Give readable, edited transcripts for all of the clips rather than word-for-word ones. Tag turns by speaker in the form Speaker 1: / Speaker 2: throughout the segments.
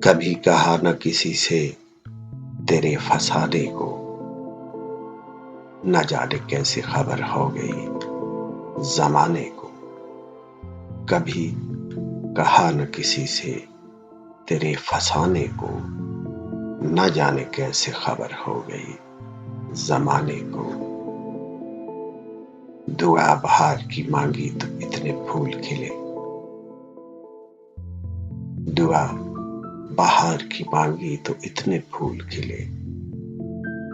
Speaker 1: कभी कहा न किसी से तेरे फसाने को, न जाने कैसे खबर हो गई जमाने को। कभी कहा न किसी से तेरे फसाने को, न जाने कैसे खबर हो गई जमाने को। दुआ बहार की मांगी तो इतने फूल खिले, दुआ बहार की मांगी तो इतने फूल खिले,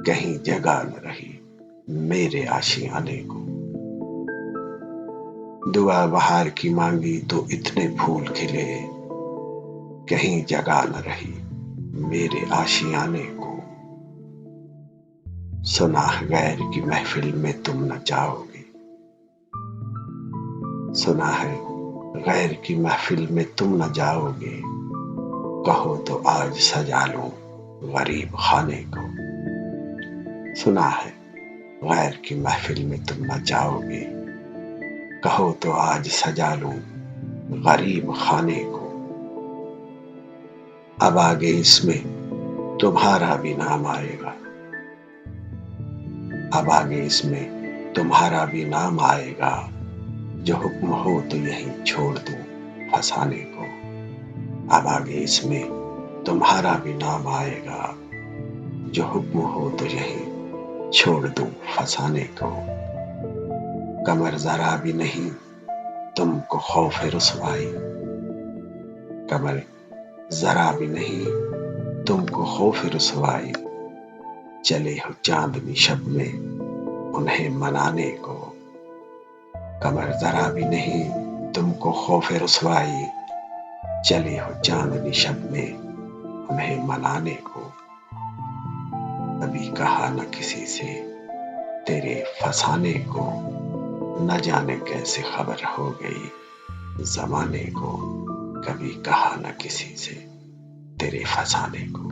Speaker 1: कहीं जगह न रही मेरे आशियाने को। दुआ बहार की मांगी तो इतने फूल खिले, कहीं जगह न रही मेरे आशियाने को। सुना है गैर की महफिल में तुम न जाओगे, सुना है गैर की महफिल में तुम न जाओगे, कहो तो आज सजा लूं गरीब खाने को। सुना है गैर की महफिल में तुम न जाओगे, कहो तो आज सजा लूं गरीब खाने को। अब आगे इसमें तुम्हारा भी नाम आएगा, अब आगे इसमें तुम्हारा भी नाम आएगा, जो हुक्म हो तो यहीं छोड़ दूं फसाने को। अब आगे इसमें तुम्हारा भी नाम आएगा, जो हुक्म हो तो यहीं छोड़ दूं फसाने को। कमर जरा भी नहीं तुमको खौफ रुसवाई, कमर जरा भी नहीं तुमको खौफ रुसवाई, चले हो चांदनी शब में उन्हें मनाने को। कमर जरा भी नहीं तुमको खौफ रुसवाई, चले हो चांदनी शब में उन्हें मनाने को। कभी कहा न किसी से तेरे फसाने को, न जाने कैसे खबर हो गई जमाने को। कभी कहा न किसी से तेरे फसाने को।